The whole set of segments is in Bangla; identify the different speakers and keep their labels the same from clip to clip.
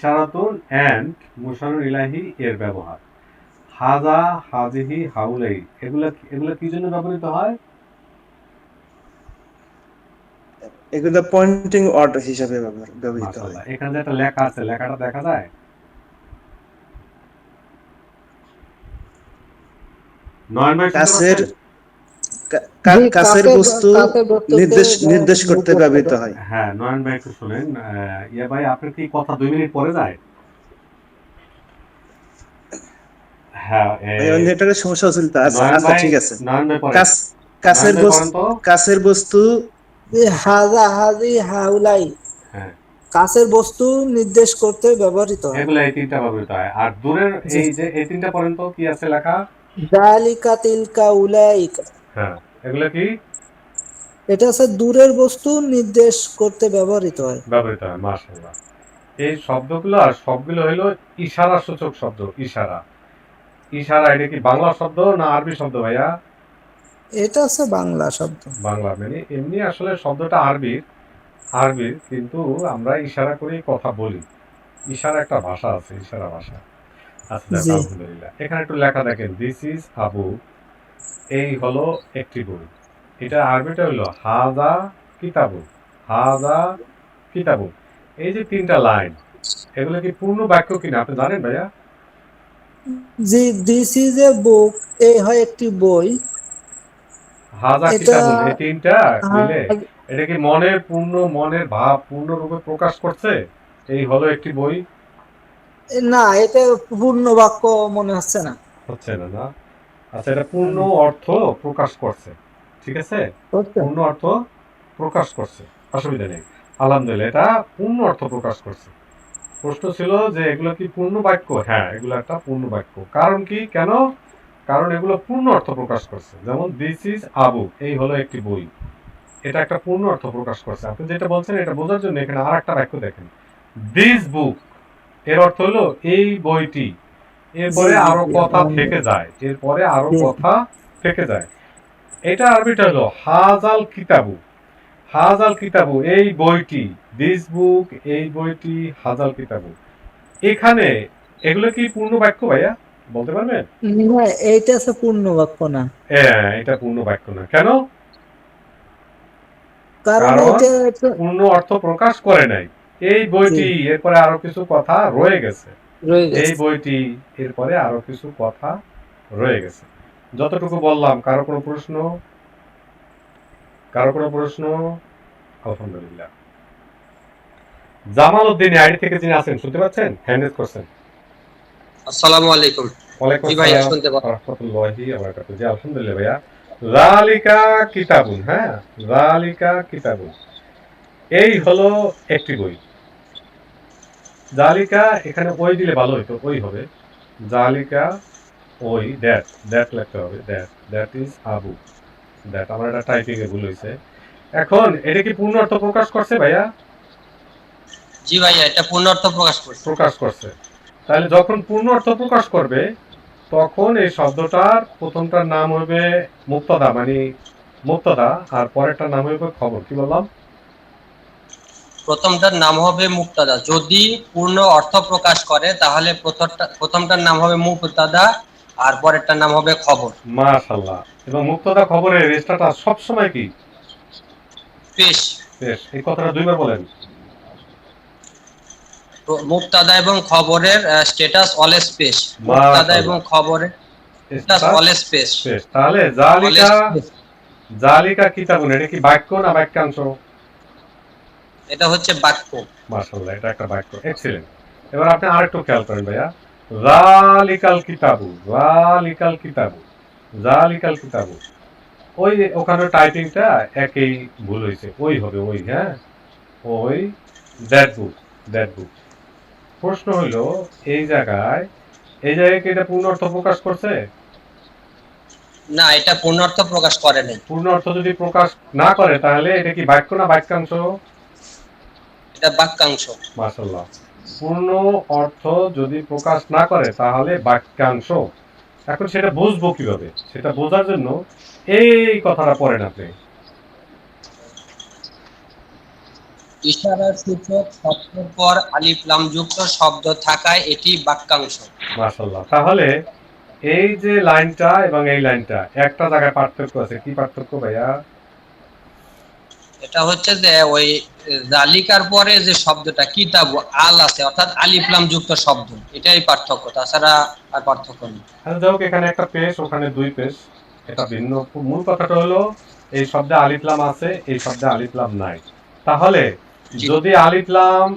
Speaker 1: ইশারাতুন এন্ড মুশারুল ইলাহি এর ব্যবহার। হাযা, হাযিহি, হাউলাই এগুলা এগুলা কি জন্য ব্যবহৃত হয়?
Speaker 2: এগুলো পয়েন্টিং ওয়ার্ড হিসেবে ব্যবহৃত হয়।
Speaker 1: মাশাআল্লাহ। এখানে যে একটা লেখা আছে, লেখাটা দেখা যায়? ৯ ভাই শুনতে
Speaker 2: কাছের
Speaker 1: পাচ্ছেন?
Speaker 3: জি,
Speaker 2: কাছের
Speaker 3: কাছের
Speaker 2: বস্তু
Speaker 3: কাছের বস্তুকে
Speaker 2: নির্দেশ করতে
Speaker 3: নির্দেশ
Speaker 2: ব্যবহৃত
Speaker 3: করে।
Speaker 2: হয়।
Speaker 1: হ্যাঁ, নয়ন ভাই একটু শুনেন। ইয়া ভাই আপনার কি কথা ২ মিনিট পরে যায়? হ্যাঁ,
Speaker 2: ভাই আমার নেটওয়ার্কের সমস্যা হচ্ছিল তো। আচ্ছা
Speaker 1: নয়ন
Speaker 2: আচ্ছা
Speaker 1: ভাই,
Speaker 2: ঠিক আছে।
Speaker 1: নয়ন ভাই পড়েন।
Speaker 2: কাছ
Speaker 1: নয়ন
Speaker 2: কাছের
Speaker 1: ভাই
Speaker 2: বস্তু
Speaker 1: পড়েন তো।
Speaker 2: কাছের বস্তু
Speaker 3: যে হাজা হাজি হাউলাই
Speaker 1: হ্যাঁ,
Speaker 3: কাছের বস্তু নির্দেশ করতে ব্যবহৃত হয়।
Speaker 1: এগুলা এই ৩ টা ব্যবহৃত হয়। আর দূরের
Speaker 3: জি,
Speaker 1: এই যে এই ৩ টা পড়েন তো কি আছে লেখা?
Speaker 3: যালিকা তিলকা উলাইকা,
Speaker 1: হ্যাঁ, এগুলা কি
Speaker 3: এটা হচ্ছে দূরের বস্তু নির্দেশ করতে ব্যবহৃত হয়।
Speaker 1: ব্যবহৃত হয়? মাশাআল্লাহ। এই শব্দগুলো আর সবগুলো হইলো ইশারা সূচক শব্দ। ইশারা। ইশারা এটা কি বাংলা শব্দ না আরবি শব্দ ভাইয়া?
Speaker 3: এটা হচ্ছে বাংলা শব্দ।
Speaker 1: বাংলা মানে এমনি আসলে শব্দটা আরবির কিন্তু আমরা ইশারা করেই কথা বলি। ইশারা একটা ভাষা আছে, ইশারা ভাষা। আচ্ছা যাক
Speaker 3: জি,
Speaker 1: আলহামদুলিল্লাহ। এখানে একটু লেখা দেখেন, দিস ইজ আবু। এই হলো একটি বই। এটা আরবিটা হলো হাযা কিতাবুন। হাযা কিতাবুন। এই যে ৩ টা লাইন, এগুলো কি পূর্ণ বাক্য কিনা আপনি জানেন ভাইয়া?
Speaker 3: জি, দিস ইজ এ বুক, এই হয় একটি বই।
Speaker 1: হাযা
Speaker 3: এটা
Speaker 1: কিতাবুন এই ৩ টা মিলে
Speaker 3: হা-
Speaker 1: এটা কি মনের ভাব পূর্ণরূপে প্রকাশ করছে? এই হলো একটি বই।
Speaker 3: না, এটা পূর্ণ বাক্য মনে হচ্ছে না।
Speaker 1: হচ্ছে না, না? আচ্ছা এটা পূর্ণ অর্থ প্রকাশ করছে। ঠিক আছে?
Speaker 3: বুঝছেন?
Speaker 1: পূর্ণ অর্থ প্রকাশ করছে। অসুবিধা নেই। আলহামদুলিল্লাহ এটা পূর্ণ অর্থ প্রকাশ করছে। প্রশ্ন ছিল যে এগুলো কি পূর্ণ বাক্য? হ্যাঁ, এগুলো একটা পূর্ণ বাক্য। কারণ কি? কেন? কারণ এগুলো পূর্ণ অর্থ প্রকাশ করছে। যেমন দিস ইজ আ বুক, এই হলো একটি বই। এটা একটা পূর্ণ অর্থ প্রকাশ করছে। আপনি যেটা বলছেন এটা বোঝার জন্য এখানে আরেকটা বাক্য দেখেন। দিস বুক এর অর্থ হলো এই বইটি।
Speaker 3: জি
Speaker 1: এরপরে
Speaker 3: জি
Speaker 1: আরো
Speaker 3: জি,
Speaker 1: কথা থেকে
Speaker 3: আলহামদুলিল্লাহ।
Speaker 1: যায়। এরপরে আরো
Speaker 3: জি,
Speaker 1: কথা থেকে যায়। এটা আরবিটা হলো হাজাল কিতাবু। হাজাল কিতাবু এই বইটি। দিস বুক এই বইটি হাজাল কিতাবু। এখানে এগুলো কি পূর্ণ বাক্য ভাইয়া? বলতে পারবেন?
Speaker 3: না, এইটা হচ্ছে পূর্ণ বাক্য না।
Speaker 1: হ্যাঁ, এটা পূর্ণ বাক্য না। কেন?
Speaker 3: কারণ
Speaker 1: কারণ
Speaker 3: এটা একটা
Speaker 1: পূর্ণ অর্থ প্রকাশ করে নাই। এই
Speaker 3: জি,
Speaker 1: বইটি এরপরে আরো কিছু কথা রয়ে গেছে।
Speaker 3: রয়ে
Speaker 1: এই
Speaker 3: গেছে।
Speaker 1: বইটি এরপরে আরো কিছু কথা রয়ে গেছে। যতটুকু বললাম কারো কোনো প্রশ্ন? কারো কোনো প্রশ্ন? আলহামদুলিল্লাহ। জামাল উদ্দিন আইডি থেকে যিনি আছেন শুনতে পাচ্ছেন? হ্যান্ড রেজ করছেন।
Speaker 4: আসসালামু আলাইকুম।
Speaker 1: ওয়ালাইকুম
Speaker 4: জি ভাইয়া
Speaker 1: আসসালাম
Speaker 4: শুনতে
Speaker 1: ওয়া
Speaker 4: পাচ্ছি।
Speaker 1: রাহমাতুল্লাহি ওয়া বারাকাতুহু। জি আলহামদুলিল্লাহ ভাইয়া। যালিকা কিতাবুন, হ্যাঁ? যালিকা কিতাবুন। এই হলো একটি বই। জালিকা এখানে ওই দিলে ভালো হইতো, ওই হবে। জালিকা ওই দ্যাট লিখতে হবে। That is Abu. দ্যাট আমার একটা টাইপিং এ ভুল হইছে। এখন এটা কি পূর্ণ অর্থ প্রকাশ করছে ভাইয়া?
Speaker 4: জি ভাইয়া এটা পূর্ণার্থ প্রকাশ করছে।
Speaker 1: প্রকাশ করছে। তাহলে যখন পূর্ণ অর্থ প্রকাশ করবে তখন এই শব্দটার প্রথমটার নাম হবে মুক্তদা মানে মুক্তদা আর পরেরটার নাম হবে খবর। কি বললাম?
Speaker 4: প্রথমটার নাম হবে মুক্তাদা। যদি পূর্ণ অর্থ প্রকাশ করে তাহলে প্রথমটার নাম হবে মুক্তাদা আর পরেরটার নাম হবে খবর।
Speaker 1: মাশাআল্লাহ। এবং মুক্তদা খবরের রেস্টাটা সবসময় কি?
Speaker 4: পেশ।
Speaker 1: বেশ এই কথাটা ২ বার বলেন।
Speaker 4: মুক্তাদা এবং খবরের স্ট্যাটাস অলওয়েজ পেশ। মুক্তাদা এবং
Speaker 1: মাশাআল্লাহ।
Speaker 4: খবরের স্ট্যাটাস
Speaker 1: স্ট্যাটাস
Speaker 4: অলওয়েজ পেশ।
Speaker 1: বেশ। তাহলে
Speaker 4: অলওয়েজ
Speaker 1: জালিকা
Speaker 4: পেশ।
Speaker 1: জালিকা কিতাবুন এটা কি বাক্য না বাক্যাংশ?
Speaker 4: এটা হচ্ছে বাক্য।
Speaker 1: মাশাআল্লাহ এটা একটা বাক্য। এক্সিলেন্ট। এবার আপনি আরেকটু খেয়াল করেন ভাইয়া। যালিকাল কিতাবু, যালিকাল কিতাবু, যালিকাল কিতাবু। ওই ওখানে টাইপিংটা একই ভুল হইছে। ওই হবে ওই, হ্যাঁ? ওই দ্যাট বুক, দ্যাট বুক। প্রশ্ন হইল এই জায়গায় কি এটা পূর্ণ অর্থ প্রকাশ করছে?
Speaker 4: না, এটা পূর্ণার্থ প্রকাশ করে নাই।
Speaker 1: পূর্ণ অর্থ যদি প্রকাশ না করে তাহলে এটা কি বাক্য না বাক্যাংশ?
Speaker 4: এটা বাক্যাংশ।
Speaker 1: মাশাআল্লাহ। পূর্ণ অর্থ যদি প্রকাশ না করে তাহলে বাক্যাংশ। এখন সেটা বুঝবো কিভাবে? সেটা বোঝার জন্য এই কথাটা পড়েন আপনি।
Speaker 4: ইশারা সূচক শব্দের পর আলিফ লাম যুক্ত শব্দ থাকায় এটি বাক্যাংশ।
Speaker 1: মাশাআল্লাহ। তাহলে এই যে লাইনটা এবং এই লাইনটা একটা জায়গায় পার্থক্য আছে, কি পার্থক্য ভাইয়া?
Speaker 4: এটা হচ্ছে যে ওই জালিকার পরে যে শব্দটা কিতাব আল আছে অর্থাৎ আলিফ লাম যুক্ত শব্দ, এটাই পার্থক্য, তাছাড়া আর পার্থক্য নেই।
Speaker 1: আচ্ছা যাই হোক, এখানে একটা পেশ, ওখানে দুই পেশ, এটা ভিন্ন। মূল কথাটা হলো এই শব্দে আলিফ লাম আছে, এই শব্দে আলিফ লাম নাই। তাহলে
Speaker 4: জি।
Speaker 1: যদি আলিফ লাম,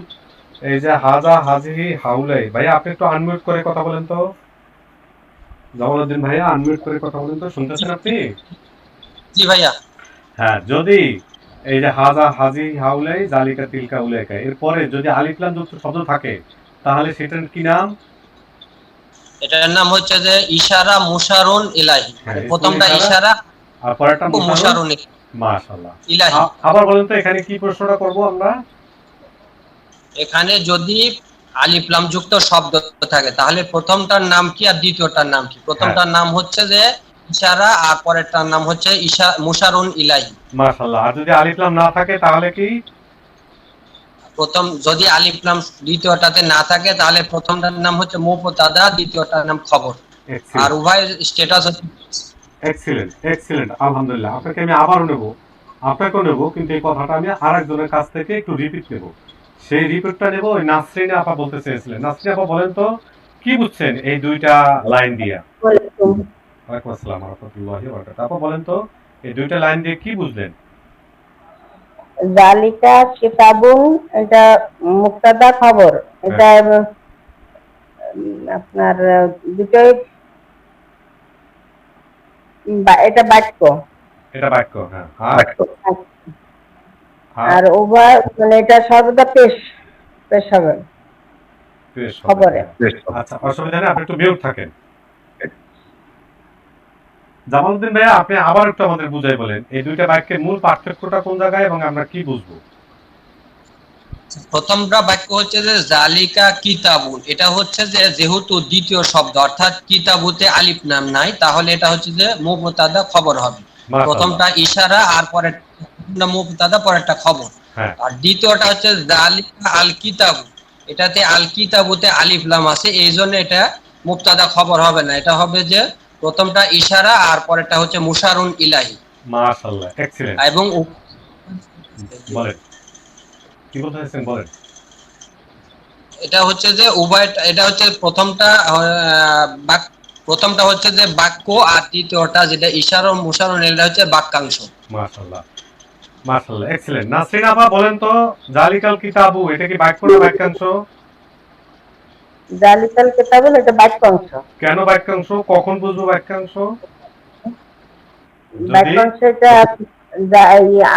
Speaker 1: এই যে হাজা হাজিহি হাউলাই, ভাইয়া আপনি একটু আনমিউট করে কথা বলেন তো। জামালউদ্দিন ভাইয়া আনমিউট করে কথা বলেন তো, শুনতেছেন আপনি?
Speaker 4: জি ভাইয়া।
Speaker 1: হ্যাঁ, যদি এই যে হাজা হাজি হাউলাই জালিকা তিলকা উলাইকা এরপরে যদি আলিফ লাম যুক্ত শব্দ থাকে, তাহলে সেটার কি নাম?
Speaker 4: এটার নাম হচ্ছে যে ইশারা মুশারুন ইলাহি, মানে
Speaker 1: হ্যাঁ, ইসমুল
Speaker 4: প্রথমটা
Speaker 1: ইশারা
Speaker 4: ইশারা
Speaker 1: আর পরেরটা
Speaker 4: ও
Speaker 1: মুশারুন।
Speaker 4: মুশারুন
Speaker 1: মাশাআল্লাহ।
Speaker 4: ইলাহি।
Speaker 1: আবার বলেন তো এখানে কি প্রশ্নটা করব আমরা?
Speaker 4: এখানে যদি আলিফ লাম যুক্ত শব্দ থাকে তাহলে প্রথমটার নাম কি আর দ্বিতীয়টার নাম কি?
Speaker 1: হ্যাঁ,
Speaker 4: প্রথমটার নাম হচ্ছে যে ইশারা আর পরেরটার নাম হচ্ছে মুশারুন ইলাহি।
Speaker 1: মাশাআল্লাহ। আর যদি আলিফ লাম না থাকে তাহলে কি?
Speaker 4: প্রথম যদি আলিফ লাম দ্বিতীয়টাতে না থাকে তাহলে প্রথমটার নাম হচ্ছে মুবতাদা, দ্বিতীয়টার নাম খবর। আর
Speaker 1: এক্সিলেন্ট,
Speaker 4: উভয় স্ট্যাটাস হচ্ছে
Speaker 1: এক্সিলেন্ট, এক্সিলেন্ট, আলহামদুলিল্লাহ। আপনাকে আমি আবারও নেব, আপনাকেও নেব, কিন্তু এই কথাটা আমি আরেকজনের কাছ থেকে একটু রিপিট নেব। সেই রিপিটটা নেব ওই নাসরিন আপা বলতে চেয়েছিলেন। নাসরিন আপা বলেন তো কি বুঝছেন এই দুইটা লাইন দিয়া? ওয়ালাইকুম আসসালাম ওয়া রাহমাতুল্লাহি ওয়া বারাকাতুহু। আপা বলেন তো এই দুইটা লাইন দিয়ে কি বুঝলেন?
Speaker 5: জালিকা কিতাবুন, এটা মুক্তাদা খবর,
Speaker 1: হ্যাঁ,
Speaker 5: এটা আপনার দুটোই এটা বাক্য।
Speaker 1: এটা বাক্য। হ্যাঁ, আর আর
Speaker 5: আর উভয় মানে এটা সর্বদা পেশ পেশ হবে
Speaker 1: বেশ হবে।
Speaker 5: খবরে।
Speaker 1: হ্যাঁ। আচ্ছা, অসুবিধা নেই, আপনি একটু মিউট থাকেন। জামালউদ্দিন ভাইয়া আপনি আবার একটু আমাদের বুঝাই বলেন এই দুইটা বাক্যের মূল পার্থক্যটা কোন জায়গায় এবং আমরা কি বুঝবো?
Speaker 4: প্রথমটা বাক্য হচ্ছে যে জালিকা কিতাবুন, এটা হচ্ছে যে যেহেতু দ্বিতীয় শব্দ অর্থাৎ কিতাবুতে আলিফ নাম নাই, তাহলে এটা হচ্ছে যে মুবতাদা খবর হবে।
Speaker 1: মাশাআল্লাহ।
Speaker 4: প্রথমটা ইশারা আর পরের মুবতাদা পরেরটা খবর।
Speaker 1: হ্যাঁ,
Speaker 4: আর দ্বিতীয়টা হচ্ছে জালিকা আল কিতাবু, এটাতে আল কিতাবুতে আলিফ লাম আছে, এই জন্য এটা মুবতাদা খবর হবে না, এটা হবে যে প্রথমটা ইশারা আর পরেরটা হচ্ছে মুশারুন ইলাহি।
Speaker 1: মাশাআল্লাহ, এক্সিলেন্ট।
Speaker 4: এবং
Speaker 1: বলেন কি বলতে চাইছেন, বলেন।
Speaker 4: এটা হচ্ছে যে উভয়, এটা হচ্ছে প্রথমটা হচ্ছে যে বাক্য আর দ্বিতীয়টা যেটা ইশারা ও মুশারুন এটা হচ্ছে বাক্যাংশ।
Speaker 1: মাশাআল্লাহ, মাশাআল্লাহ, এক্সিলেন্ট। নাসরিন আপা বলেন তো জালিকাল কিতাবু এটা কি বাক্য না বাক্যাংশ?
Speaker 5: জালিকাল কিতাবুন, এটা বাক্যাংশ।
Speaker 1: কেন বাক্যাংশ? কখন বুঝবো বাক্যাংশ? যদি
Speaker 5: বাক্যাংশ এটা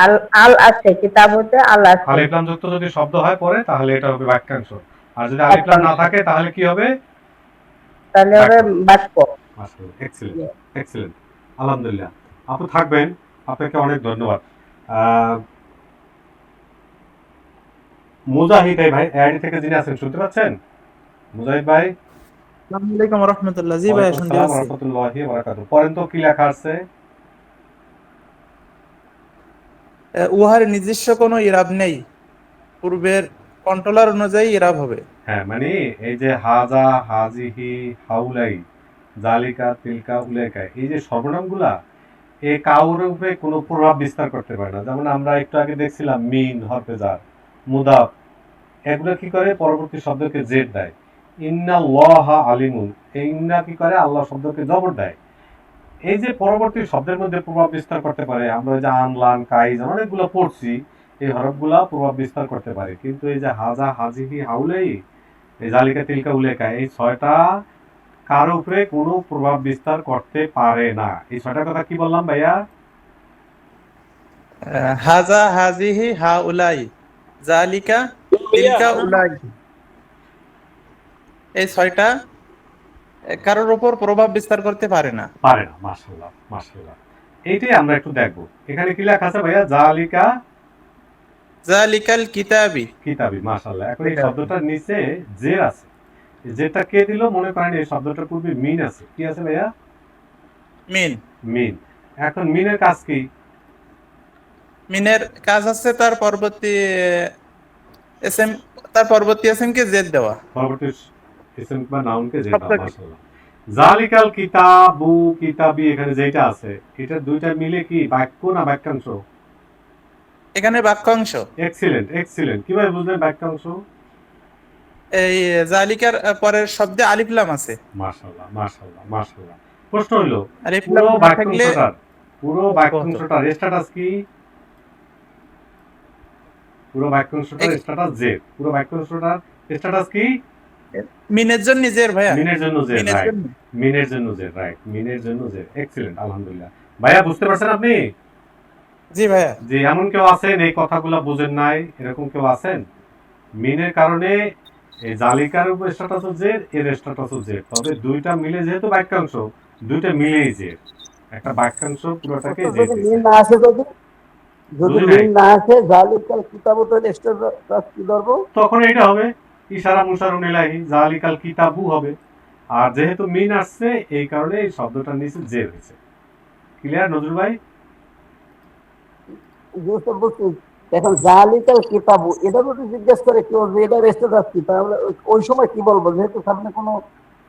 Speaker 5: আল আল আছে, কিতাবুতে আল আছে।
Speaker 1: আলিফ লাম যুক্ত যদি শব্দ হয় পরে তাহলে এটা হবে বাক্যাংশ। আর যদি আলিফ লাম না থাকে তাহলে কি হবে?
Speaker 5: তাহলে হবে বাক্য।
Speaker 1: মাশাআল্লাহ, এক্সিলেন্ট, এক্সিলেন্ট, আলহামদুলিল্লাহ। আপু থাকবেন, আপনাকে অনেক ধন্যবাদ। মুজাহিদ এই ভাই এআইডি থেকে যিনি আছেন শুনতে পাচ্ছেন? মুজাহিদ ভাই।
Speaker 3: আসসালামু আলাইকুম ওয়া রাহমাতুল্লাহ। জি ভাই,
Speaker 1: ওয়ালাইকুম
Speaker 3: শুনতে
Speaker 1: আসসালাম ওয়া
Speaker 3: পাচ্ছি।
Speaker 1: রাহমাতুল্লাহি ওয়া বারাকাতুহু। পড়েন তো কি লেখা আছে?
Speaker 3: উহার নিজস্ব কোনো ইরাব নেই, পূর্বের কন্ট্রোলার অনুযায়ী ইরাব হবে।
Speaker 1: হ্যাঁ, মানে এই যে হাজা হাজিহি হাউলাই জালিকা তিলকা উলাইকা এই যে সর্বনামগুলা এ কাউর উপরে কোনো প্রভাব বিস্তার করতে পারে না। যেমন আমরা একটু আগে দেখছিলাম মিন হরফে জার, মুদাফ, এগুলো কি করে পরবর্তী শব্দকে জেড দেয়। ইন্নাল্লাহা আলিমুন, এই ইন্না কি করে আল্লাহ শব্দকে জবর দেয়। এই যে পরবর্তী শব্দের মধ্যে প্রভাব বিস্তার করতে পারে, আমরা যে আনলান কাইজ অনেকগুলো পড়ছি, এই হরফগুলা প্রভাব বিস্তার করতে পারে। কিন্তু এই যে হাজা হাজিহি হাউলাই এই জালিকা তিলকা উলেকা এই ছয়টা কারো উপরে কোনো প্রভাব বিস্তার করতে পারে না। এই ছয়টা কথা কি বললাম ভাইয়া?
Speaker 3: হাজা হাজিহি হা উলাই, জালিকা তিলকা উলাই, এই ছয়টা কারোর উপর প্রভাব বিস্তার করতে পারে না।
Speaker 1: পারে না। মাশাআল্লাহ, মাশাআল্লাহ। এইটাই আমরা একটু দেখবো। এখানে কি লেখা আছে ভাইয়া? জালিকা
Speaker 3: জালিকাল কিতাবি।
Speaker 1: কিতাবি। মাশাআল্লাহ। এখন এই শব্দটার নিচে জের আছে। এই জেরটা কে দিল? মনে করেন এই শব্দটার পূর্বে মিন আছে। কি আছে ভাইয়া?
Speaker 3: মিন।
Speaker 1: মিন। এখন মিনের কাজ কি?
Speaker 3: মিনের কাজ হচ্ছে তার পরবর্তী এসএম, তার পরবর্তী এসএম কে জেড দেওয়া।
Speaker 1: পরবর্তী ইসম বা নাউনকে যেটা
Speaker 3: শব্দকে।
Speaker 1: মাশাআল্লাহ। জালিকাল কিতাবু কিতাবি এখানে যেটা আছে এটা দুইটা মিলে কি বাক্য না বাক্যাংশ?
Speaker 3: এখানে বাক্যাংশ।
Speaker 1: Excellent excellent. কিভাবে বুঝলেন বাক্যাংশ?
Speaker 3: এই জালিকার পরের শব্দে আলিফ লাম আছে।
Speaker 1: মাশাআল্লাহ মাশাআল্লাহ মাশাআল্লাহ। প্রশ্ন হলো
Speaker 3: আলিফ লাম
Speaker 1: পুরো
Speaker 3: না থাকলে
Speaker 1: পুরো বাক্যাংশটার স্ট্যাটাস কি? পুরো বাক্যাংশটার স্ট্যাটাস জেড। পুরো বাক্যাংশটার স্ট্যাটাস কি?
Speaker 3: মিনের জন্য জের ভাইয়া।
Speaker 1: মিনের জন্য জেড,
Speaker 3: মিনের
Speaker 1: রাইট।
Speaker 3: জন্য।
Speaker 1: মিনের জন্য জেড, রাইট। মিনের জন্য জেড, এক্সিলেন্ট, আলহামদুলিল্লাহ। ভাইয়া বুঝতে পারছেন আপনি?
Speaker 3: জি ভাইয়া।
Speaker 1: যে এমন কেউ আছেন এই কথাগুলো বুঝেন নাই, এরকম কেউ আছেন? মিনের কারণে এই জালিকার উপর স্ট্যাটাস জেড, এর স্ট্যাটাস জেড। তবে দুইটা মিলে যেহেতু বাক্যাংশ, দুইটা মিলেই জেড। একটা বাক্যাংশ পুরোটাকে জেড
Speaker 6: যদি
Speaker 1: দিছে।
Speaker 6: মিল না আসে, যদি
Speaker 1: বুঝি নাই?
Speaker 6: মিল না আসে জালিকাল কিতাবু তাহলে এক্সট্রা কি ধরবো?
Speaker 1: তখন এটা হবে ইশারা মুশারুন ইলাহি, জালিকাল কিতাবু হবে। আর যেহেতু মিন আসছে এই কারণে এই শব্দটার নিচে জেড হয়েছে। ক্লিয়ার নজরুল ভাই?
Speaker 6: বুঝতে বুঝছি। এখন জালিকাল কিতাবু এটা যদি জিজ্ঞেস করে কেউ যে এটা স্ট্যাটাস কি, তাহলে ওই সময় কি বলবো, যেহেতু সামনে কোনো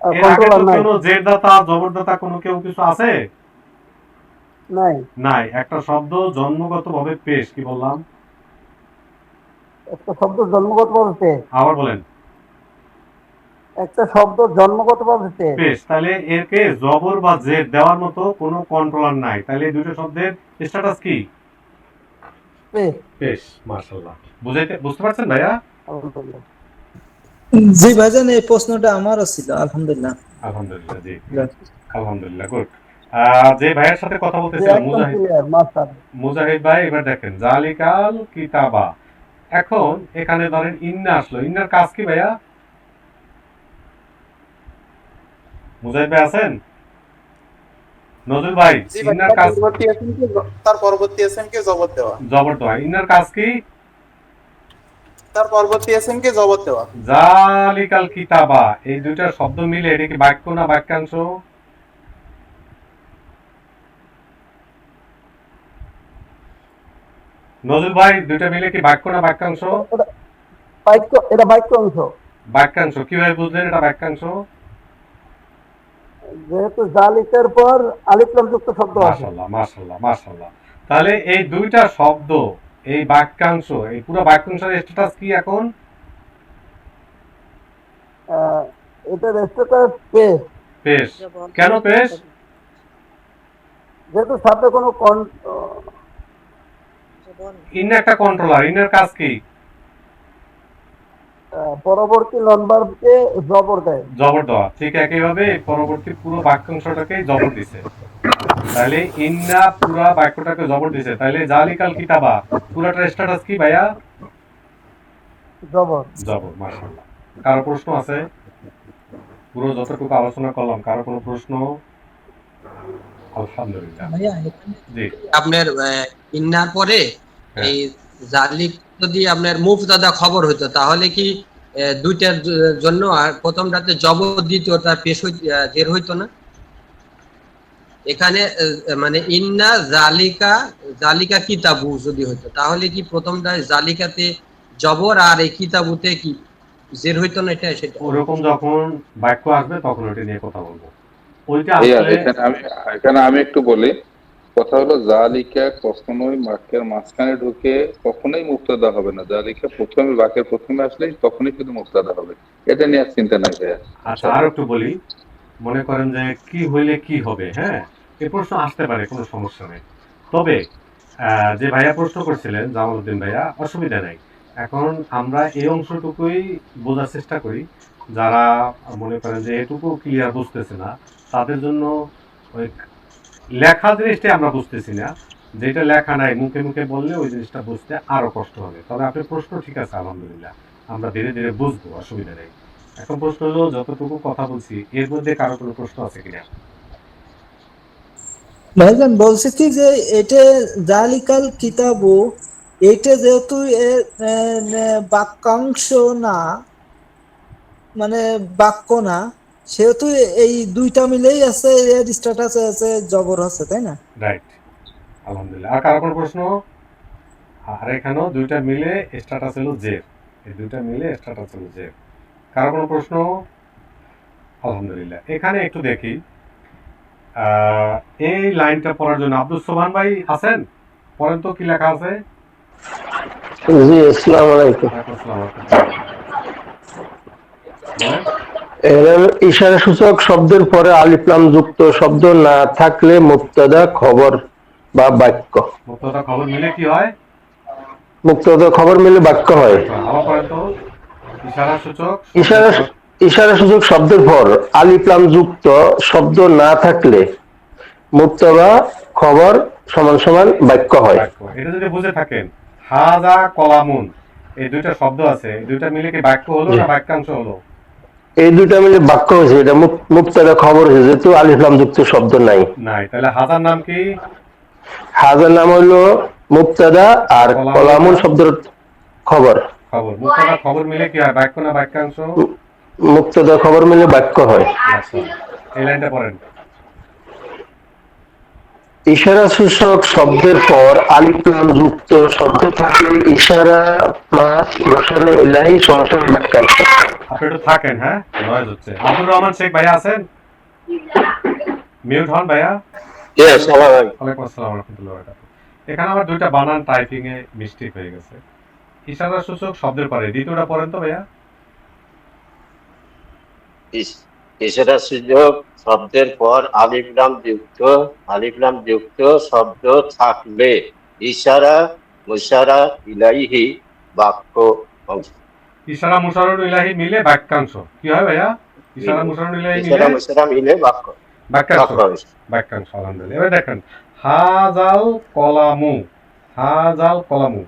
Speaker 1: এর আগে
Speaker 6: কন্ট্রোলার
Speaker 1: তো
Speaker 6: নাই?
Speaker 1: কোনো জেড দাতা জবরদাতা কোনো কেউ কিছু আছে?
Speaker 6: নাই।
Speaker 1: নাই। একটা শব্দ জন্মগতভাবে পেশ, কি বললাম?
Speaker 6: একটা শব্দ জন্মগতভাবে পেশ।
Speaker 1: আবার বলেন।
Speaker 6: একটা শব্দ জন্মগতভাবে পেশ।
Speaker 1: পেশ, তাহলে এরকে জবর বা জেড দেওয়ার মতো কোনো কন্ট্রোলার নাই। তাহলে এই দুটো শব্দের স্ট্যাটাস কি?
Speaker 6: পেশ।
Speaker 1: পেশ। মাশাআল্লাহ। বুঝতে পারছেন ভাইয়া?
Speaker 6: আলহামদুলিল্লাহ।
Speaker 7: জি ভাইজান, এই প্রশ্নটা আমারও ছিল। আলহামদুলিল্লাহ।
Speaker 1: আলহামদুলিল্লাহ, জি। আলহামদুলিল্লাহ, গুড। যে ভাইয়ের সাথে কথা
Speaker 6: যে
Speaker 1: বলতেছিলাম
Speaker 6: একদম
Speaker 1: মুজাহিদ,
Speaker 6: ক্লিয়ার মাশাআল্লাহ।
Speaker 1: মুজাহিদ ভাই, এবার দেখেন জালিকাল কিতাবা। এখন এখানে ধরেন ইন্না আসলো, ইন্নার কাজ কি ভাইয়া? মুজাহিদ ভাই আছেন? নজরুল ভাই,
Speaker 3: জি ভাই,
Speaker 1: ইন্নার কাজ
Speaker 3: তার পরবর্তী এসএম কে জবর দেওয়া।
Speaker 1: জবর দেওয়া। ইন্নার কাজ কি?
Speaker 3: তার পরবর্তী এসএম কে জবর দেওয়া।
Speaker 1: জালিকাল কিতাবা, এই দুইটা শব্দ মিলে এটা কি বাক্য না বাক্যাংশ? নজরুল ভাই, দুইটা মিলে কি বাক্য না বাক্যাংশ?
Speaker 6: এটা বাক্য অংশ।
Speaker 1: বাক্যাংশ। কিভাবে বুঝলেন এটা বাক্যাংশ?
Speaker 6: যেহেতু জালিকার পর আলিফ লাম যুক্ত শব্দ আছে।
Speaker 1: মাশাআল্লাহ মাশাআল্লাহ মাশাআল্লাহ। তাহলে এই দুইটা শব্দ, এই বাক্যাংশ, এই পুরো বাক্যাংশের স্ট্যাটাস কি এখন?
Speaker 6: এটা স্ট্যাটাস পেশ।
Speaker 1: পেশ। কেন পেশ?
Speaker 6: যেহেতু সাথে কোনো
Speaker 1: ইন একটা কন্ট্রোলার, ইনের কাজ কি?
Speaker 6: পরবর্তী ননভার্বকে জবর দেয়।
Speaker 1: জবর দেওয়া। ঠিক একইভাবে এই পরবর্তী পুরো বাক্যাংশটাকে জবর দিছে। তাহলে ইন্না পুরো বাক্যটাকে জবর দিছে। তাহলে জালিকাল কিতাবা পুরোটার স্ট্যাটাস কি ভাইয়া?
Speaker 6: জবর।
Speaker 1: জবর। মাশাআল্লাহ। কারো প্রশ্ন আছে? পুরো যতটুকু আলোচনা করলাম, কারো কোনো প্রশ্ন? আলহামদুলিল্লাহ, জি।
Speaker 4: আপনার ইন্নার পরে
Speaker 1: হ্যাঁ।
Speaker 4: এই জালিক যদি আপনার মুবতাদা খবর হতো, তাহলে কি দুইটার জন্য আর প্রথমটাতে জবর, দ্বিতীয়টা পেশ জের হইতো না? এখানে মানে ইন্না জালিকা, জালিকা কিতাবু যদি হইতো, তাহলে কি প্রথমটায় জালিকাতে জবর আর এই কিতাবুতে কি জের হইতো না? এটা সেটা
Speaker 1: ওরকম যখন বাক্য আসবে তখন ওটা নিয়ে কথা বলবো। ওইটা
Speaker 8: ভাইয়া,
Speaker 1: আসলে
Speaker 8: এখানে আমি একটু বলি। কথা হলো জালিকা কখনোই বাক্যের মাঝখানে ঢুকে কখনোই মুক্তাদা হবে না। জালিকা প্রথমে বাক্যের প্রথমে আসলেই তখনই শুধু মুক্তাদা হবে। এটা নিয়ে আর চিন্তা নাই ভাইয়া।
Speaker 1: আচ্ছা, আর একটু বলি। মনে করেন যে কি হইলে কি হবে, হ্যাঁ, এই প্রশ্ন আসতে পারে, কোনো সমস্যা নেই। তবে যে ভাইয়া প্রশ্ন করছিলেন, জামালউদ্দিন ভাইয়া, অসুবিধা নেই। এখন আমরা এই অংশটুকুই বোঝার চেষ্টা করি। যারা মনে করেন যে এটুকু ক্লিয়ার বুঝতেছে না, তাদের জন্য ওই লেখা জিনিসটা আমরা বুঝতেছি না, যেটা লেখা নাই মুখে মুখে বললে ওই জিনিসটা বুঝতে আরো কষ্ট হবে। তবে আপনার প্রশ্ন ঠিক আছে, আলহামদুলিল্লাহ, আমরা ধীরে ধীরে বুঝবো, অসুবিধা নেই। এখন প্রশ্ন হলো, যতটুকু কথা বলছি এর মধ্যে কারো কোনো প্রশ্ন আছে কিনা?
Speaker 7: ভাইজান বলছে কি যে এটা জালিকাল কিতাবু, এটা যেহেতু বাক্যাংশ না, মানে বাক্য না, সেহেতু এই দুইটা মিলেই আছে, এর স্ট্যাটাস আছে জবর আছে, তাই না?
Speaker 1: রাইট, আলহামদুলিল্লাহ। আর কারো কোনো প্রশ্ন? আর এখানেও দুইটা মিলে স্ট্যাটাস হলো জের, এই দুইটা মিলে স্ট্যাটাস হলো জের। কারো কোনো প্রশ্ন? আলহামদুলিল্লাহ। এখানে একটু দেখি, এই লাইনটা পড়ার জন্য আব্দুল সোবহান ভাই আছেন? পড়েন তো কি লেখা আছে।
Speaker 6: জি, আসসালামু আলাইকুম।
Speaker 1: ওয়ালাইকুম আসসালাম ওয়া রাহমাতুল্লাহ। বলেন।
Speaker 6: এর ইশারা সূচক শব্দের পরে আলিফ লাম যুক্ত শব্দ না থাকলে মুবতাদা খবর বা বাক্য।
Speaker 1: মুক্তদা খবর মিলে কি হয়?
Speaker 6: মুবতাদা খবর মিলে বাক্য হয়।
Speaker 1: আবার পড়েন তো। ইশারা সূচক
Speaker 6: ইশারা ইশারা সূচক শব্দের পর আলিফ লাম যুক্ত শব্দ না থাকলে মুবতাদা খবর সমান সমান বাক্য হয়।
Speaker 1: বাক্য। এটা যদি বুঝে থাকেন, হাজা কলামুন, এই দুইটা শব্দ আছে, এই দুইটা মিলে কি বাক্য হলো না বাক্যাংশ হলো?
Speaker 6: এই দুইটা মিলে বাক্য হয়েছে, এটা মুবতাদা খবর হয়েছে, যেহেতু আলিফ লাম যুক্ত শব্দ নাই।
Speaker 1: নাই, তাহলে হাজার নাম কি?
Speaker 6: হাজার নাম হলো মুবতাদা আর কলামুন শব্দের খবর।
Speaker 1: খবর। মুক্তদা খবর মিলে কি হয়, বাক্য না বাক্যাংশ?
Speaker 6: মুবতাদা খবর মিলে বাক্য হয়।
Speaker 1: আচ্ছা, এই লাইনটা পড়েন।
Speaker 6: ইশারা সূচক শব্দের পর আলিফ লাম যুক্ত শব্দ থাকলে ইশারা প্লাস মুশার ইলাহি সমান বাক্যাংশ।
Speaker 1: আপনি একটু থাকেন, হ্যাঁ, নয়েজ হচ্ছে। আব্দুর রহমান শেখ ভাইয়া আছেন? মিউট হন ভাইয়া। ওয়ালাইকুম আসসালাম ওয়া রাহমাতুল্লাহি ওয়া বারাকাতুহু। এখানে আমার দুইটা বানান টাইপিং এ মিস্টেক হয়ে গেছে। ইশারা সূচক শব্দের পরে দ্বিতীয়টা পড়েন তো ভাইয়া।
Speaker 9: ইশারা সূচক শব্দের পর আলিফ লাম যুক্ত শব্দ থাকলে ইশারা মুশারা ইলাইহি বাক্য অংশ।
Speaker 1: ইশারা মুশারুল ইলাহি মিলে বাক্যাংশ কি হয় ভাইয়া? ইশারা মুশারুল ইলাহি মিলে
Speaker 9: ইশারা মুশারা মিলে বাক্য
Speaker 1: বাক্যাংশ।
Speaker 9: অংশ।
Speaker 1: বাক্যাংশ, আলহামদুলিল্লাহ। এবার দেখেন, হাজাল কলামু, হাজাল কলামু,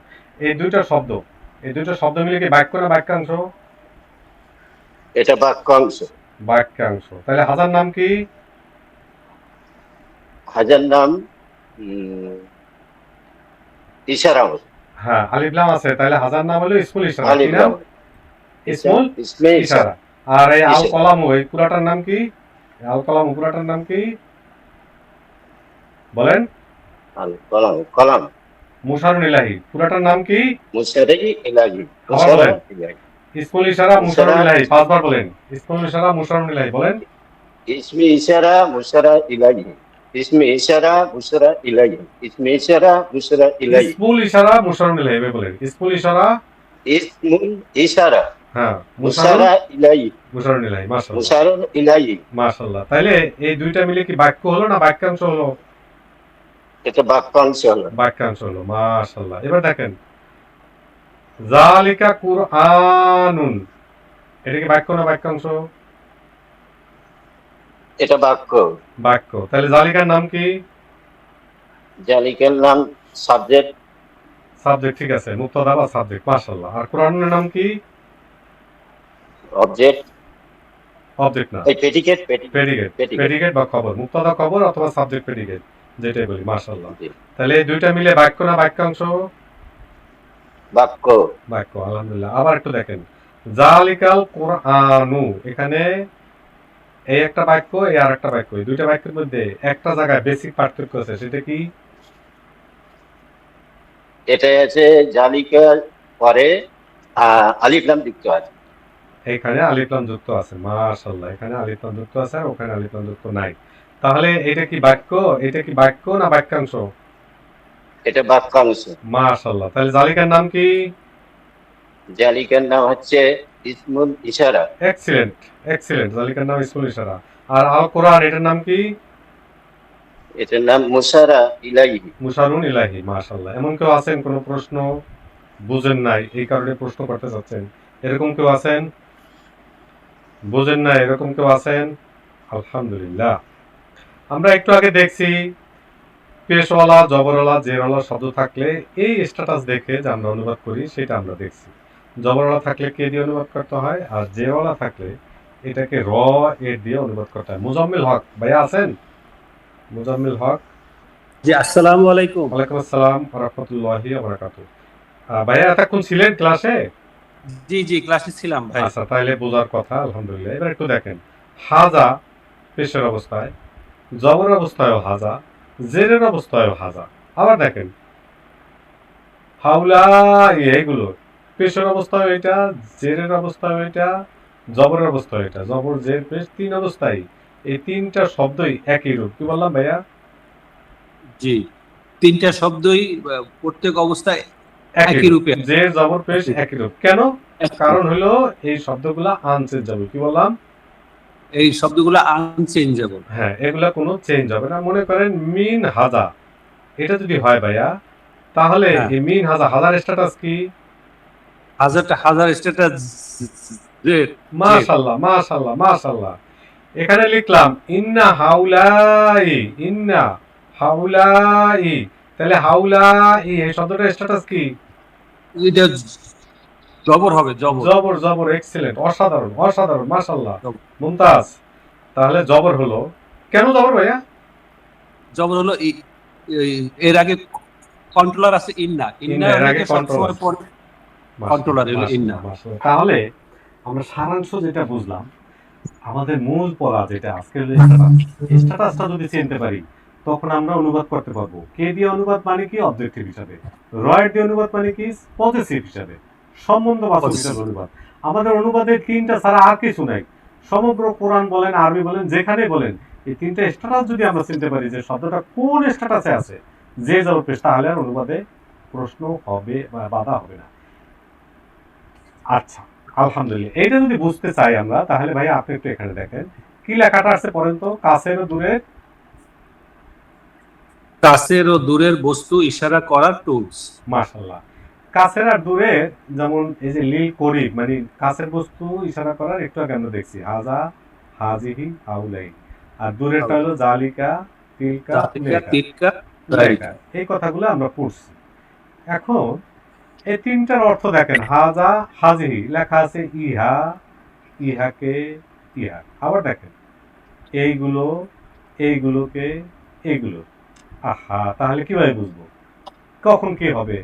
Speaker 1: এই দুইটা শব্দ মিলে কি বাক্য না বাক্যাংশ?
Speaker 9: এটা বাক্য অংশ।
Speaker 1: বাক্যাংশ। তাহলে হাজার নাম কি?
Speaker 9: হাজার নাম ইশারা অংশ।
Speaker 1: হ্যাঁ, আলিফ লাম আছে, তাহলে হাজার নাম হলো ইসমুল ইশারা। কি
Speaker 9: আলিফ
Speaker 1: নাম?
Speaker 9: লাম
Speaker 1: ইসমুল
Speaker 9: ইসমে
Speaker 1: ইশারা।
Speaker 9: ইশারা।
Speaker 1: আর এই আল কলামু, এই পুরাটার নাম কি? আল কলামু পুরাটার নাম কি বলেন?
Speaker 9: আল কলাম কলাম
Speaker 1: মুশারুল ইলাহি পুরাটার নাম কি?
Speaker 9: মুশারি ইলাহি।
Speaker 1: আবার বলেন। ইসমুল ইশারা মুশারুল ইলাহি, পাঁচবার বলেন। ইসমুল ইশারা মুশারুল ইলাহি বলেন।
Speaker 9: ইসমে ইশারা মুশারা ইলাহি। ইসমে ইশারা মুশারা ইলাহি। ইসমে ইশারা মুশারা ইলাহি।
Speaker 1: ইসমুল ইশারা মুশারুল ইলাহি এভাবে বলেন। ইসমুল ইশারা,
Speaker 9: ইসমুল ইশারা
Speaker 1: হ্যাঁ,
Speaker 9: মুশারা ইলাহি।
Speaker 1: মুশারুল ইলাহি। মাশাআল্লাহ,
Speaker 9: মুশারুন ইলাহি।
Speaker 1: মাশাআল্লাহ। তাইলে এই দুইটা মিলে কি বাক্য হলো না বাক্যাংশ হলো?
Speaker 9: এটা বাক্যাংশ হলো।
Speaker 1: বাক্যাংশ হলো, মাশাআল্লাহ। এবার দেখেন, যালিকা কুরআনুন, এটা কি বাক্য না বাক্যাংশ?
Speaker 9: এটা বাক্য।
Speaker 1: বাক্য। তাহলে জালিকার নাম কি?
Speaker 9: জালিকার নাম সাবজেক্ট।
Speaker 1: সাবজেক্ট, ঠিক আছে, মুবতাদা বা সাবজেক্ট, মাশাআল্লাহ। আর কুরআনের নাম কি?
Speaker 9: অবজেক্ট।
Speaker 1: অবজেক্ট না,
Speaker 9: এই প্রেডিকেট
Speaker 1: প্রেডিকেট। প্রেডিকেট বা খবর, মুবতাদা খবর অথবা সাবজেক্ট প্রেডিকেট, যেটাই বলি, মাশাআল্লাহ। তাহলে এই দুইটা মিলে বাক্য না বাক্যাংশ?
Speaker 9: বাক্য।
Speaker 1: বাক্য, আলহামদুলিল্লাহ। আবার একটু দেখেন, জালিকাল কুরআনু, এখানে এই একটা বাক্য, এই আর একটা বাক্য, এই দুইটা বাক্যের মধ্যে একটা জায়গায় বেসিক পার্থক্য আছে, সেটা কি?
Speaker 9: এটা আছে জালিকার পরে আলিফ লাম যুক্ত আছে।
Speaker 1: এখানে আলিফ লাম যুক্ত আছে, মাশাআল্লাহ। এখানে আলিফ লাম যুক্ত আছে আর ওখানে আলিফ লাম যুক্ত নাই। তাহলে এটা কি বাক্য? এটা কি বাক্য না বাক্যাংশ?
Speaker 9: এটা বাক্যাংশ।
Speaker 1: মাশাআল্লাহ। তাহলে জালিকার নাম কি?
Speaker 9: জালিকার নাম হচ্ছে ইসমুল ইশারা।
Speaker 1: Excellent, excellent. জালিকার নাম ইসমুল ইশারা। আর আল কোরআন, এটার নাম কি?
Speaker 9: এটার নাম মুশারা ইলাহি।
Speaker 1: মুশারুন ইলাহি, মাশাআল্লাহ। এমন কেউ আছেন কোন প্রশ্ন বুঝেন নাই এই কারণে প্রশ্ন করতে চাচ্ছেন, এরকম কেউ আছেন? বুঝেন না এরকম কেউ আছেন? আলহামদুলিল্লাহ। আমরা একটু আগে দেখছি পেশওয়ালা, জবরওয়ালা, জেরওয়ালা শব্দ থাকলে এই স্ট্যাটাস দেখে যে আমরা অনুবাদ করি সেটা আমরা দেখছি। জবরওয়ালা থাকলে কে দিয়ে অনুবাদ করতে হয়, আর জেরওয়ালা থাকলে এটাকে র এর দিয়ে অনুবাদ করতে হয়। মুজাম্মিল হক ভাইয়া আছেন? মুজাম্মিল হক,
Speaker 10: জি, আসসালামু আলাইকুম।
Speaker 1: ওয়ালাইকুম আসসালাম ওয়া রাহমাতুল্লাহি ওয়া বারাকাতুহু। ভাইয়া এতক্ষণ ছিলেন ক্লাসে?
Speaker 10: জি জি, ক্লাসে ছিলাম ভাই।
Speaker 1: আচ্ছা, তাহলে বোঝার কথা, আলহামদুলিল্লাহ। এবার একটু দেখেন, হাজা পেশের অবস্থায়, জবর অবস্থায়ও হাজা, জেরের অবস্থায়ও হাজা। আবার দেখেন হাউলা, এইগুলো পেশের অবস্থা এটা, জেরের অবস্থা এটা, জবরের অবস্থা এটা, জবর জের পেশ 3 অবস্থায় এই 3টা শব্দই একই রূপ। কি বললাম ভাইয়া?
Speaker 10: জি, তিনটা শব্দই প্রত্যেক অবস্থায় একই রূপে
Speaker 1: জের জবর পেশ একই রূপ। কেন? কারণ হলো এই শব্দগুলা আনচেঞ্জেবল। কি বললাম?
Speaker 10: এই শব্দগুলো আনচেঞ্জেবল।
Speaker 1: হ্যাঁ, এগুলা কোনো চেঞ্জ হবে না। মনে করেন মিন হাজা, এটা যদি হয় ভাইয়া, তাহলে
Speaker 10: হ্যাঁ।
Speaker 1: এই মিন হাজা, হাজার স্ট্যাটাস কি?
Speaker 10: হাজার স্ট্যাটাস জেড।
Speaker 1: মাশাআল্লাহ, মাশাআল্লাহ, মাশাআল্লাহ। এখানে লিখলাম ইন্না হাউলাই, ইন্না হাউলাই। তাহলে হাউলাই এই শব্দটার স্ট্যাটাস কি?
Speaker 10: এটা জবর হবে, জবর।
Speaker 1: জবর, জবর, এক্সেলেন্ট, অসাধারণ, অসাধারণ, মাশাআল্লাহ,
Speaker 10: জবর।
Speaker 1: মুমতাজ। তাহলে জবর হলো, কেন জবর ভাইয়া?
Speaker 10: জবর হলো এর আগে কন্ট্রোলার আছে ইন্না,
Speaker 1: ইন্না এর আগে
Speaker 10: সবসময় পরে কন্ট্রোলার হলো ইন্না।
Speaker 1: মাশাআল্লাহ। তাহলে আমরা সারাংশ যেটা বুঝলাম, আমাদের মূল পড়া যেটা আজকের স্ট্যাটাসটা যদি চিনতে পারি, তখন আমরা অনুবাদ করতে পারবো। কে দিয়ে অনুবাদ মানে কি? অবজেক্টিভ হিসাবে। রয়ের দিয়ে অনুবাদ মানে কি? পজিটিভ হিসাবে, সম্বন্ধবাচক হিসাবে অনুবাদ। আমাদের অনুবাদে 3টা ছাড়া আর কিছু নাই। সমগ্র কোরআন বলেন, আরবি বলেন, যেখানে বলেন, এই 3টা স্ট্যাটাস যদি আমরা চিনতে পারি যে শব্দটা কোন স্ট্যাটাসে আছে, যে জবর পেশ, তাহলে আর অনুবাদে প্রশ্ন হবে বা বাধা হবে না। আচ্ছা, আলহামদুলিল্লাহ। এইটা যদি বুঝতে চাই আমরা, তাহলে ভাই আপনি একটু এখানে দেখেন কি লেখাটা আছে পড়েন তো। কাছের ও দূরের,
Speaker 10: কাছের ও দূরের বস্তু ইশারা করার টুলস।
Speaker 1: মাশাআল্লাহ। কাছের আর দূরের, যেমন এই যে লিল করিব, মানে কাছের বস্তু ইশারা করার, একটু আগে আমরা দেখছি হাজা, হাজিহি, হাউলাই। আর দূরেরটা হলো জালিকা, তিলকা,
Speaker 10: তিলকা,
Speaker 1: উলাইকা। এই কথাগুলো আমরা পড়ছি। এখন এই 3টার অর্থ দেখেন। হাজা, হাজিহি লেখা আছে ইহা, ইহাকে, ইহা। আবার দেখেন এইগুলো, এইগুলোকে, এইগুলো। আহা, তাহলে কিভাবে বুঝবো কখন কি হবে,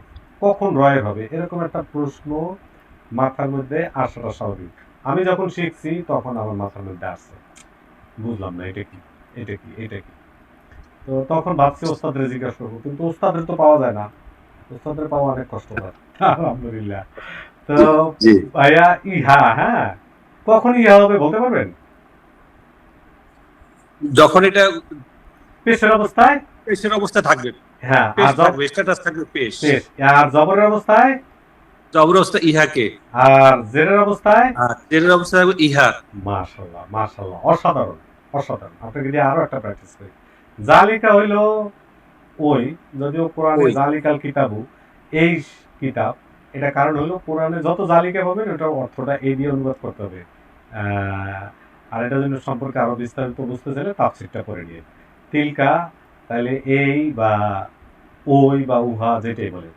Speaker 1: কখন রয়ের হবে? এরকম একটা প্রশ্ন মাথার মধ্যে আসাটা স্বাভাবিক। আমি যখন শিখছি তখন আমার মাথার মধ্যে আসছে, বুঝলাম না এটা কি, এটা কি, এটা কি। তো তখন ভাবছি ওস্তাদের জিজ্ঞাসা করবো, কিন্তু ওস্তাদের তো পাওয়া যায় না, ওস্তাদের পাওয়া অনেক কষ্টকর। আলহামদুলিল্লাহ। তো ভাইয়া ইহা, হ্যাঁ, কখন ইহা হবে বলতে পারবেন?
Speaker 10: যখন এটা
Speaker 1: পেশের অবস্থায়,
Speaker 10: পেশের অবস্থায় থাকবে।
Speaker 1: হ্যাঁ,
Speaker 10: পেশ
Speaker 1: আর
Speaker 10: থাকবে, স্ট্যাটাস থাকবে পেশ।
Speaker 1: পেশ। আর জবরের অবস্থায়,
Speaker 10: জবর অবস্থা ইহাকে।
Speaker 1: আর জেরের অবস্থায়,
Speaker 10: আর জেরের অবস্থা থাকবে ইহা।
Speaker 1: মাশাআল্লাহ, মাশাআল্লাহ, অসাধারণ, অসাধারণ। আপনাকে দিয়ে আরো একটা প্র্যাকটিস করি। জালিকা হইলো ওই, যদিও কোরআনে
Speaker 10: ওই।
Speaker 1: জালিকাল কিতাবু, এই কিতাব, এটা কারণ হলো কোরআনে যত জালিকা পাবেন ওটার অর্থটা এই দিয়ে অনুবাদ করতে হবে। আর এটা জন্য সম্পর্কে আরো বিস্তারিত বুঝতে চাইলে তাফসীরটা করে নিয়ে। তিলকা, তাহলে এই বা ওই বা উহা, যেটাই বলে।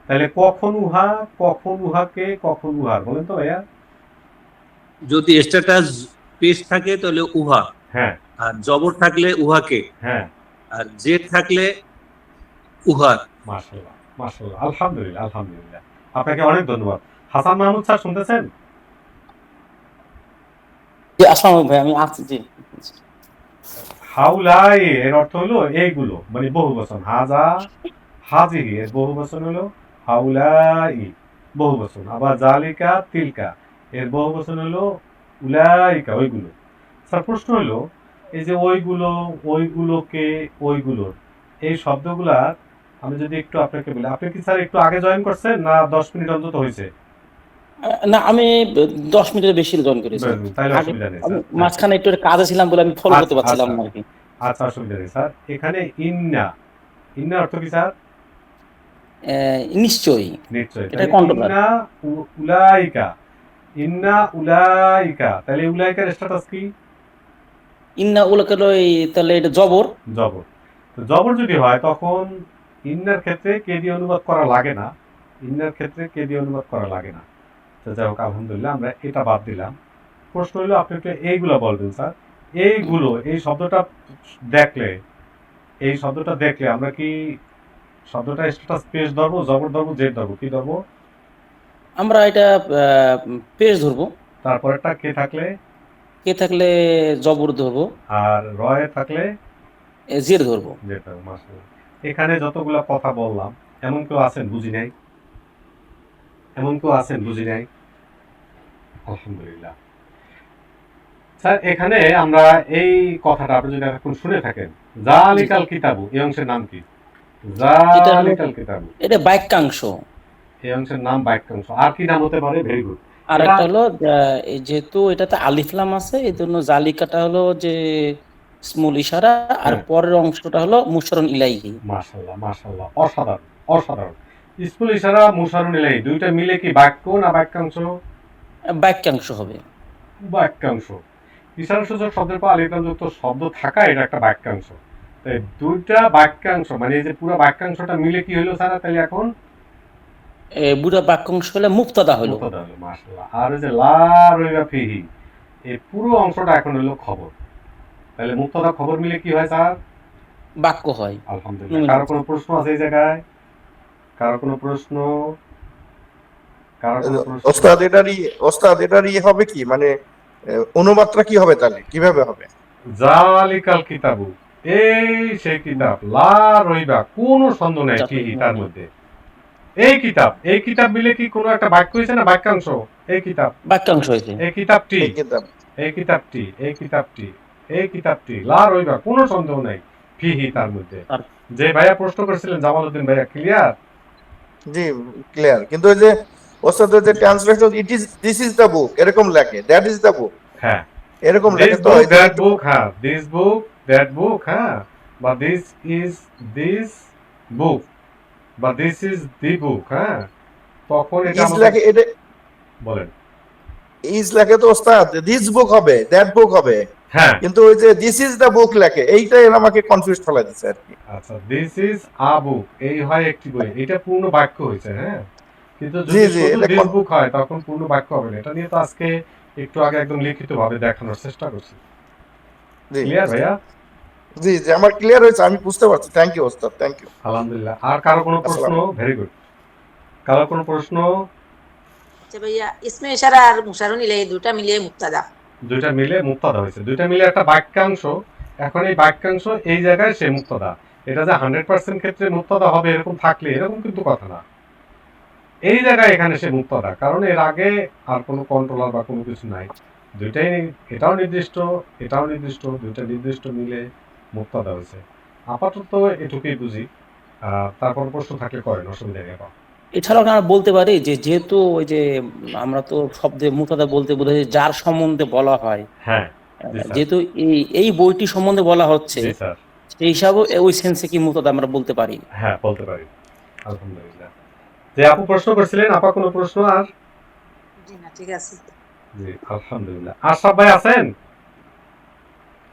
Speaker 1: তাহলে কখন উহা, কখন উহাকে, কখন উহার, বলেন তো ভাইয়া?
Speaker 10: যদি স্ট্যাটাস পেশ থাকে তাহলে উহা,
Speaker 1: হ্যাঁ,
Speaker 10: আর জবর থাকলে উহাকে,
Speaker 1: হ্যাঁ,
Speaker 10: আর জেড থাকলে উহার।
Speaker 1: মাশাআল্লাহ, মাশাআল্লাহ, আলহামদুলিল্লাহ, আলহামদুলিল্লাহ। আপনাকে অনেক ধন্যবাদ। হাসান মাহমুদ স্যার শুনতেছেন?
Speaker 11: জি, আসসালামু আলাইকুম ভাই, আমি আছি। জি,
Speaker 1: হাউলাই এর অর্থ হলো এইগুলো, মানে বহুবচন। হাজা, হাজিহি এর বহুবচন হলো হাউলাই, বহুবচন। আবার জালিকা, তিলকা এর বহুবচন হলো উলাইকা, ওইগুলো। স্যার প্রশ্ন হলো, এই যে ওইগুলো, ওইগুলোকে, ওইগুলোর, এই শব্দগুলা আমি যদি একটু আপনাকে বলি, আপনি কি স্যার একটু আগে জয়েন করছেন না 10 মিনিট অন্তত হয়েছে?
Speaker 11: না, আমি 10 মিনিটের বেশি জয়েন করেছি।
Speaker 1: তাহলে
Speaker 11: আগে
Speaker 1: অসুবিধা নেই
Speaker 11: আমি
Speaker 1: স্যার।
Speaker 11: মাঝখানে একটু কাজে ছিলাম বলে আমি ফলো করতে পারছিলাম না আর কি।
Speaker 1: আচ্ছা, অসুবিধা নেই স্যার। এখানে ইন্না, ইন্না অর্থ কি স্যার?
Speaker 11: নিশ্চয়ই
Speaker 1: নিশ্চয়ই।
Speaker 11: এটা কন্ট্রোলার।
Speaker 1: ইন্না উলাইকা, ইন্না উলাইকা, তাহলে উলাইকার স্ট্যাটাস কি?
Speaker 11: ইন্না উলাকা লই, তাহলে এটা জবর।
Speaker 1: জবর। তো জবর যদি হয় তখন ইন্নার ক্ষেত্রে কে দিয়ে অনুবাদ করা লাগে না, ইন্নার ক্ষেত্রে কে দিয়ে অনুবাদ করা লাগে না। তো যাই হোক, আলহামদুলিল্লাহ, আমরা এটা বাদ দিলাম। প্রশ্ন হলো আপনি একটু এইগুলো বলবেন স্যার। এইগুলো, এই শব্দটা দেখলে, এই শব্দটা দেখলে আমরা কি শব্দটা স্ট্যাটাস পেশ ধরবো, জবর ধরবো, জেড ধরবো, কি ধরবো?
Speaker 11: আমরা এটা পেশ ধরবো।
Speaker 1: তারপরেরটা কে থাকলে?
Speaker 11: কে থাকলে জবর ধরবো।
Speaker 1: আর রয়ে থাকলে
Speaker 11: জের ধরবো।
Speaker 1: জেড ধরবো। মাশাআল্লাহ। এখানে যতগুলা কথা বললাম, এমন কেউ আছেন বুঝি নাই? এমন কেউ আছেন বুঝি নাই? আলহামদুলিল্লাহ। স্যার এখানে আমরা এই কথাটা আপনি যদি এখন শুনে থাকেন, জালিকাল কিতাবু, এই অংশের নাম কি? জালিকাল কিতাবু,
Speaker 11: এটা বাক্যাংশ।
Speaker 1: এই অংশের নাম বাক্যাংশ। আর কি নাম হতে পারে? Very good.
Speaker 11: আর একটা হলো যেহেতু এটাতে আলিফ লাম আছে, এই জন্য জালিকাটা হলো যে স্মল ইশারা, আর পরের অংশটা হলো মুশারুন ইলাইহি।
Speaker 1: মাশাআল্লাহ মাশাআল্লাহ, অসাধারণ অসাধারণ। স্কুল ইশারা মুশারুন ইলাইহি দুইটা মিলে কি বাক্য না বাক্যাংশ?
Speaker 11: বাক্যাংশ হবে।
Speaker 1: বাক্যাংশ। ইশারা সূচক শব্দের পর আলিফ লাম যুক্ত শব্দ থাকা এটা একটা বাক্যাংশ। তাই দুইটা বাক্যাংশ মানে এই যে পুরো বাক্যাংশটা মিলে কি হলো স্যার তাহলে এখন?
Speaker 11: বুড়া বাক্যাংশ হলে মুক্তাদা হলো।
Speaker 1: মুক্তাদা হলো, মাশাআল্লাহ। আর ওই যে লা রাইবা ফিহি, এই পুরো অংশটা এখন হলো খবর। তাহলে মুক্তাদা খবর মিলে কি হয় স্যার?
Speaker 11: বাক্য হয়।
Speaker 1: আলহামদুলিল্লাহ। কারো কোনো প্রশ্ন আছে এই জায়গায়? কারো কোনো প্রশ্ন? কারো কোনো প্রশ্ন?
Speaker 12: ওস্তাদ এটারই হবে কি, মানে অনুবাদটা কি হবে তাহলে, কিভাবে হবে?
Speaker 1: জালিকাল কিতাবু, এই সেই কিতাব, লা রইবা, কোনো সন্দেহ নাই কি তার মধ্যে। এই কিতাব, এই কিতাব মিলে কি কোনো একটা বাক্য হয়েছে না বাক্যাংশ? এই কিতাব
Speaker 11: বাক্যাংশ হয়েছে।
Speaker 1: এই কিতাবটি, এই কিতাবটি, এই কিতাবটি, এই কিতাবটি, লা রইবা, কোনো সন্দেহ নাই ফিহি তার মধ্যে। যে ভাইয়া প্রশ্ন করেছিলেন জামালউদ্দিন ভাইয়া, ক্লিয়ার?
Speaker 12: জি ক্লিয়ার, কিন্তু ওই যে ওস্তাদ যে translation it is this is the book এরকম লেখে, দ্যাট ইজ দ্য বুক,
Speaker 1: হ্যাঁ
Speaker 12: এরকম লেখে তো
Speaker 1: দ্যাট বুক, হ্যাঁ দিস বুক দ্যাট বুক, হ্যাঁ, বা দিস ইজ দিস বুক, বা দিস ইজ দি বুক, হ্যাঁ, তখন এটা
Speaker 12: ইজ লেখে, এটা
Speaker 1: বলেন
Speaker 12: ইজ লেখে তো ওস্তাদ দিস বুক হবে, দ্যাট বুক হবে,
Speaker 1: হ্যাঁ,
Speaker 12: কিন্তু ওই যে দিস ইজ দ্য বুক লেখে, এইটাই আমাকে কনফিউজ ফেলা দিচ্ছে আর কি।
Speaker 1: আচ্ছা, দিস ইজ আ বুক, এই হয় একটি বই, এটা পূর্ণ বাক্য হয়েছে, হ্যাঁ, কিন্তু
Speaker 12: জি
Speaker 1: যদি
Speaker 12: জি,
Speaker 1: শুধু
Speaker 12: এটা
Speaker 1: দিস বুক হয় তখন পূর্ণ বাক্য হবে না। এটা নিয়ে তো আজকে একটু আগে একদম লিখিতভাবে দেখানোর চেষ্টা করছি। ক্লিয়ার ভাইয়া?
Speaker 12: জি জি, আমার ক্লিয়ার হয়েছে, আমি বুঝতে পারছি। থ্যাংক ইউ ওস্তাদ, থ্যাংক ইউ।
Speaker 1: আলহামদুলিল্লাহ। আর কারো কোনো প্রশ্ন? Very good. কারো কোনো প্রশ্ন?
Speaker 13: আচ্ছা ভাইয়া, ইসমে ইশারা আর মুশারুন ইলাইহি দুটো মিলিয়ে মুক্তাদা,
Speaker 1: দুইটা মিলে মুক্তাদা হয়েছে, দুইটা মিলে একটা বাক্যাংশ। এখন এই বাক্যাংশ এই জায়গায় সে মুক্তাদা। এটা যে 100% ক্ষেত্রে মুক্তাদা হবে এরকম থাকলে এরকম কিন্তু কথা না। এই জায়গায় এখানে সে মুক্তাদা, কারণ এর আগে আর কোনো কন্ট্রোলার বা কোনো কিছু নাই। দুইটাই, এটাও নির্দিষ্ট এটাও নির্দিষ্ট, দুইটা নির্দিষ্ট মিলে মুক্তাদা হয়েছে। আপাতত এটুকুই বুঝি। তারপর প্রশ্ন থাকলে করেন, অসুবিধা নেই।
Speaker 11: এছাড়াও আমরা বলতে পারি যে যেহেতু ওই যে আমরা তো শব্দে মুক্তাদা বলতে বোঝাই যার সম্বন্ধে বলা হয়,
Speaker 1: হ্যাঁ,
Speaker 11: যেহেতু এই বইটি সম্বন্ধে বলা হচ্ছে,
Speaker 1: জি স্যার,
Speaker 11: সেই হিসাবে ওই সেন্সে কি মুক্তাদা আমরা বলতে পারি?
Speaker 1: হ্যাঁ বলতে পারি। আলহামদুলিল্লাহ। যে আপু প্রশ্ন করছিলেন, আপা কোনো প্রশ্ন? আর
Speaker 13: জি না, ঠিক আছে।
Speaker 1: জি আলহামদুলিল্লাহ। আশরাফ ভাই আছেন?